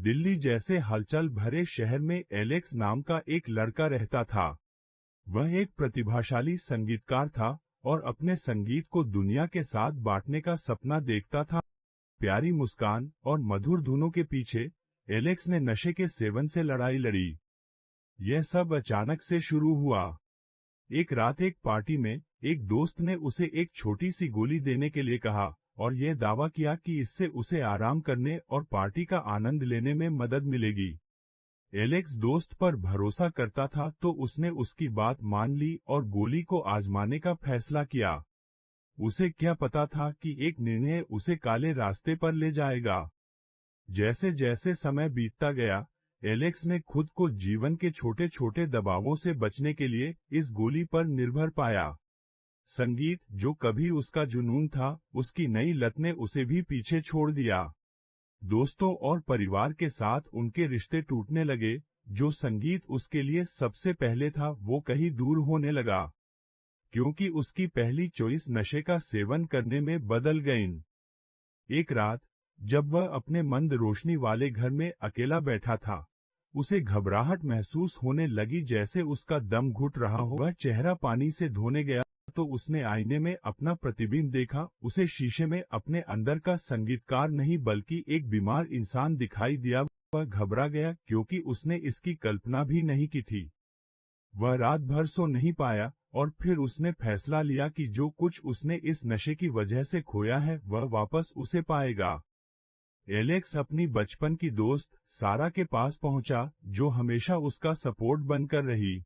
दिल्ली जैसे हलचल भरे शहर में एलेक्स नाम का एक लड़का रहता था। वह एक प्रतिभाशाली संगीतकार था और अपने संगीत को दुनिया के साथ बांटने का सपना देखता था। प्यारी मुस्कान और मधुर धुनों के पीछे एलेक्स ने नशे के सेवन से लड़ाई लड़ी। यह सब अचानक से शुरू हुआ। एक रात एक पार्टी में एक दोस्त ने उसे एक छोटी सी गोली देने के लिए कहा और यह दावा किया कि इससे उसे आराम करने और पार्टी का आनंद लेने में मदद मिलेगी। एलेक्स दोस्त पर भरोसा करता था तो उसने उसकी बात मान ली और गोली को आजमाने का फैसला किया। उसे क्या पता था कि एक निर्णय उसे काले रास्ते पर ले जाएगा। जैसे जैसे समय बीतता गया, एलेक्स ने खुद को जीवन के छोटे छोटे दबावों से बचने के लिए इस गोली पर निर्भर पाया। संगीत, जो कभी उसका जुनून था, उसकी नई लत ने उसे भी पीछे छोड़ दिया। दोस्तों और परिवार के साथ उनके रिश्ते टूटने लगे। जो संगीत उसके लिए सबसे पहले था, वो कहीं दूर होने लगा, क्योंकि उसकी पहली चॉइस नशे का सेवन करने में बदल गई। एक रात जब वह अपने मंद रोशनी वाले घर में अकेला बैठा था, उसे घबराहट महसूस होने लगी, जैसे उसका दम घुट रहा हो। वह चेहरा पानी से धोने गया तो उसने आईने में अपना प्रतिबिंब देखा। उसे शीशे में अपने अंदर का संगीतकार नहीं बल्कि एक बीमार इंसान दिखाई दिया। वह घबरा गया क्योंकि उसने इसकी कल्पना भी नहीं की थी। वह रात भर सो नहीं पाया और फिर उसने फैसला लिया कि जो कुछ उसने इस नशे की वजह से खोया है, वह वापस उसे पाएगा। एलेक्स अपनी बचपन की दोस्त सारा के पास पहुंचा, जो हमेशा उसका सपोर्ट बनकर रही।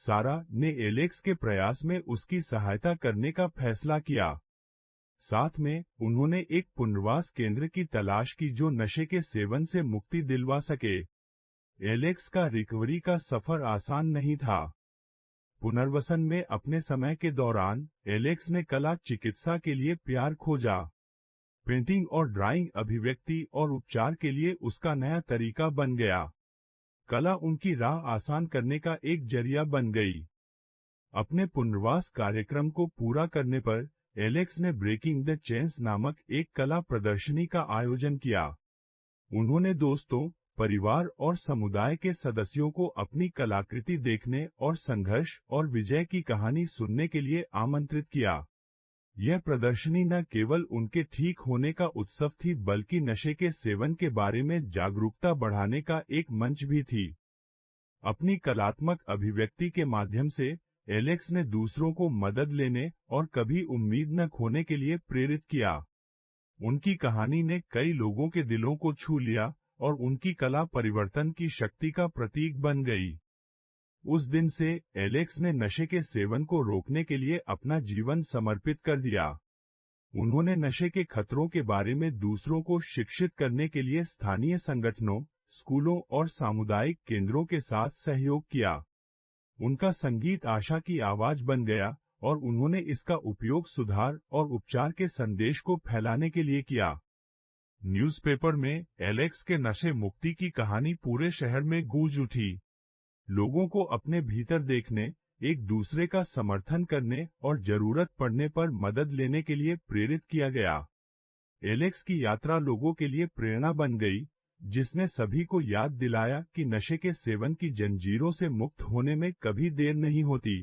सारा ने एलेक्स के प्रयास में उसकी सहायता करने का फैसला किया। साथ में उन्होंने एक पुनर्वास केंद्र की तलाश की जो नशे के सेवन से मुक्ति दिलवा सके। एलेक्स का रिकवरी का सफर आसान नहीं था। पुनर्वसन में अपने समय के दौरान एलेक्स ने कला चिकित्सा के लिए प्यार खोजा। पेंटिंग और ड्राइंग अभिव्यक्ति और उपचार के लिए उसका नया तरीका बन गया। कला उनकी राह आसान करने का एक जरिया बन गई। अपने पुनर्वास कार्यक्रम को पूरा करने पर एलेक्स ने ब्रेकिंग द चेन्स नामक एक कला प्रदर्शनी का आयोजन किया। उन्होंने दोस्तों, परिवार और समुदाय के सदस्यों को अपनी कलाकृति देखने और संघर्ष और विजय की कहानी सुनने के लिए आमंत्रित किया। यह प्रदर्शनी न केवल उनके ठीक होने का उत्सव थी, बल्कि नशे के सेवन के बारे में जागरूकता बढ़ाने का एक मंच भी थी। अपनी कलात्मक अभिव्यक्ति के माध्यम से एलेक्स ने दूसरों को मदद लेने और कभी उम्मीद न खोने के लिए प्रेरित किया। उनकी कहानी ने कई लोगों के दिलों को छू लिया और उनकी कला परिवर्तन की शक्ति का प्रतीक बन गई। उस दिन से एलेक्स ने नशे के सेवन को रोकने के लिए अपना जीवन समर्पित कर दिया। उन्होंने नशे के खतरों के बारे में दूसरों को शिक्षित करने के लिए स्थानीय संगठनों, स्कूलों और सामुदायिक केंद्रों के साथ सहयोग किया। उनका संगीत आशा की आवाज बन गया और उन्होंने इसका उपयोग सुधार और उपचार के संदेश को फैलाने के लिए किया। न्यूज़पेपर में एलेक्स के नशे मुक्ति की कहानी पूरे शहर में गूंज उठी। लोगों को अपने भीतर देखने, एक दूसरे का समर्थन करने और जरूरत पड़ने पर मदद लेने के लिए प्रेरित किया गया। एलेक्स की यात्रा लोगों के लिए प्रेरणा बन गई, जिसने सभी को याद दिलाया कि नशे के सेवन की जंजीरों से मुक्त होने में कभी देर नहीं होती।